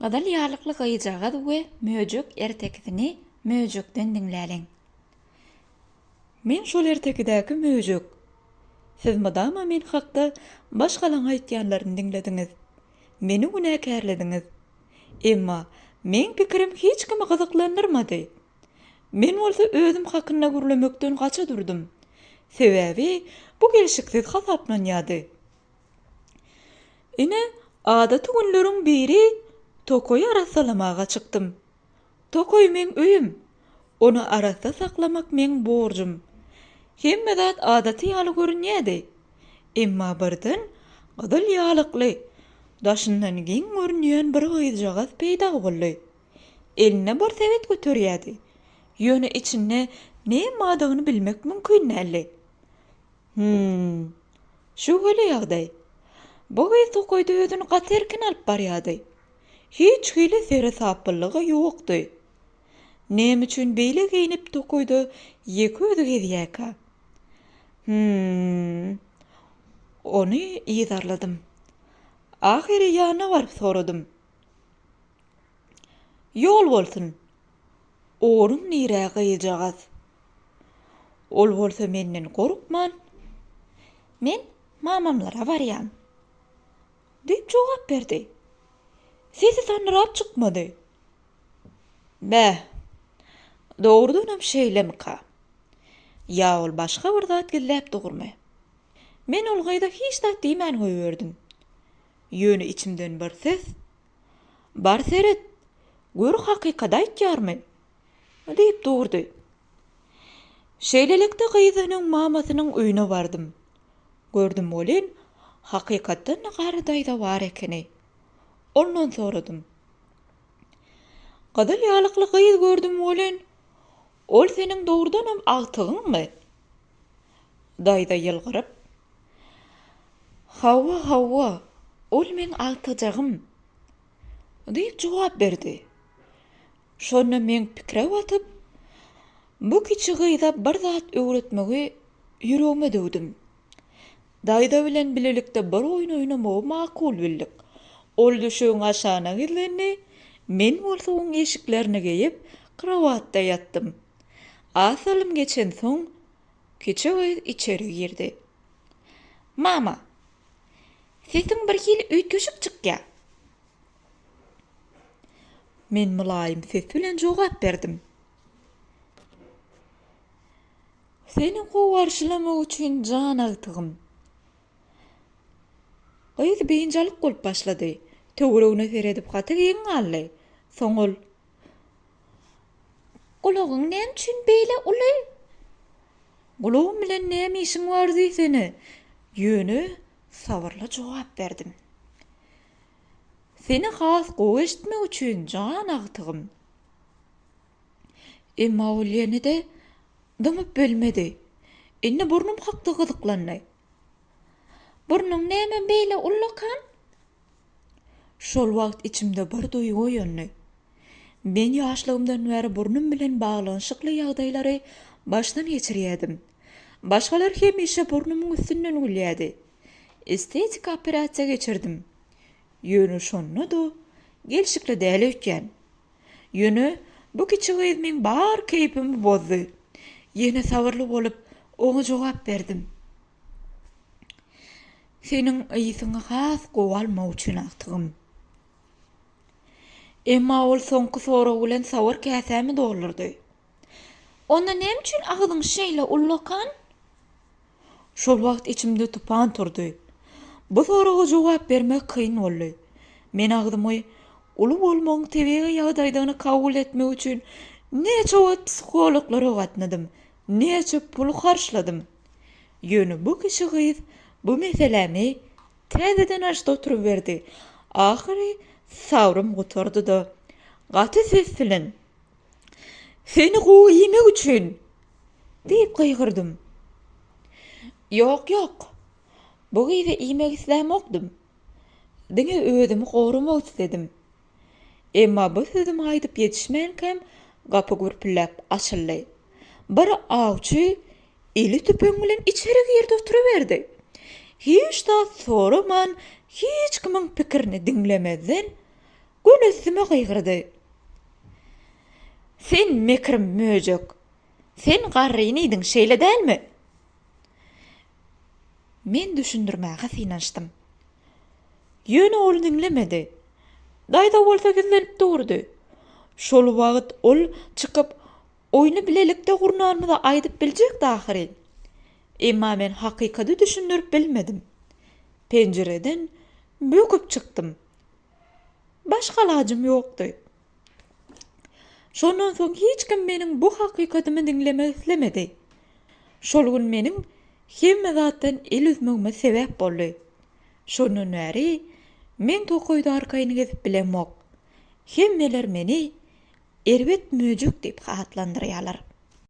Gadal ýalykly gyýjaga we möjük ertekini möjükden diňläliň. Men şol ertekidäki möjük. Siz madama men hakda başgalaň aýtýanlaryny diňlediňiz. Meni günäkärlediňiz. Emma men pikirim hiç kimi gyzyklandyrmady. Men bolsa özüm hakynda gürlemekden gaça durdum. Sebäbi bu gelşiksiz hasaplanýady. Ine adaty günleriň biri Tokoy arasalamaga çykdym. Tokoy men öýüm. Onu arasa saklamak men borjum. Hemme zat adaty ýaly görünýärdi. Emma birden gadal ýalykly, daşyndan giň görünýän bir gyýjagaz peýda boldy. Eline bir sebet göterýärdi. Ýöne içinde näme madygyny bilmek mümkin näli. Şu gele ýagdaý. Bu gyz Tokoyda özüni gaterkin alyp barýardy. Hiç hile sere sapıllığı yoktu. Nem üçün beyle giyinip Tokoyda yeki ödü geziyaka. Onu izarladım. Ahiri yana varıp soradım. Yol bolsun. Oğlum nire gıyacağız. Ol bolsa menden korkman. Men mamamlara varýam. Dip jogap berdi. Sesi sanırap çıkmadı. Doğrudanam şeylem ka. Ya ol başka bir zat gizläp dogurma. Men ol gaýda hiç zat diýmän goýberdim. Ýöne içimden bir ses. Bar seret. Gör hakykat aýtýarmy? Diýip durdy. Şeýlelikde gyzynyň mamasynyň öýüne bardym. Gördüm bolen hakykatdan gardaýda bar ekeni. Ondan soradım. Gadal ýalykly gyz gördüm bolen. Ol seniň dogrudanam agtygyňmy? Daýda ýylgyryp. Hawa, ol men agtyjagym. Diýip jogap berdi. Şonu men pikire watyp, bu kiçi gyza bir zat öwretmegi ýüregime döwdüm. Daýda bilen bilelikde bir oýun oýnamagy makul bildik. Ol düşüň aşagyna gizlenni, men bolsa oň eşiklerini geyip krawatda ýattym. Asalym geçen soň kiçi gyz içeri girdi. Mama, sesin bir hili üýtgeşik çykýa. Men mulaýym ses bilen jogap berdim. Seni gowarşylamak üçin jan agtygym. Gyz beýinjalyk bolup başlady. Töweregine seredip gaty giň galy. Soňul. Gulagyň näme üçin beýle uly? Gulagym bilen näme işiň bar diýseni? Ýöne sabyrla jogap berdim. Seni has gowy eşitmek üçin jan agtygym. Emma ol ýene-de dymyp belmedi. Indi burnum hakda gyzyklandy. Burnum näme beýle ullakan? Şol wagt içimde bir duýgu oýandy. Men ýaşlygymdan bäri burnum bilen baglanyşykly ýagdaýlary başdan geçirýärdim. Başgalar hemişe burnumyň üstünden gülýärdi. Estetik operasiýa geçirdim. Ýöne şonda da gelşikli däl ötken. Ýöne bu kiçi gyz men bar keypimi bozdy. Ýene sabyrly bolup oňa jogap berdim. Seniň ýysyňy has gowalmak üçin agtygym. Emma ol soňky sorag bilen sawyr käsemi doldurdy. Onda näme üçin agydyň şeýle ullakan? Şol wagt içimde tupan turdy. Bu soraga jogap bermek kyn boldy. Men agdymy uly bolmagyň tebegi ýagdaýyny kabul etmek üçin neçe wagt psikologlara gatnadym, neçe pul harçladym. Ýöne bu kişi gyz bu meselemi täzeden açda oturup berdi. Ahyry savrym gotardy da gaty ses bilen "Seni gowy ýemek üçin" diýip gaýgyrdym. Ýok. Bu gyzy ýemek islämokdym. Diňe özümi gowramak istedim. Emma bu sözümi aýdyp ýetişmeýänkem gapy gürpillap açyldy. Bir awçy eli tüpeň bilen içeri girdi oturuverdi. Hiç da soraman, hiç kimin pikirini dinlemezden Gönüsüme gıygırdy. Sen mekrim möjek. Sen garryny idiň şeýle dälmi? Men düşündirmäge synanşdym. Ýöne ol diňlemedi. Daýda bolsa gizlenip durdy. Şol wagt ol çykyp oýny bilelikde gurnanmyza aýdyp biljek dahyry. Emma men hakykaty düşündirip bilmedim. Penjereden böküp çykdym. Başga ilajym ýokdy. Şondan soň hiç kim meniň bu hakykatymy diňlemek islemedi. Şol gün meniň hemme zatdan el üzmegime sebäp boldy. Şondan bäri men tokoýda arkaýyny gezip bilemok. Hemmeler meni erbet möjük diýip hatlandyrýarlar.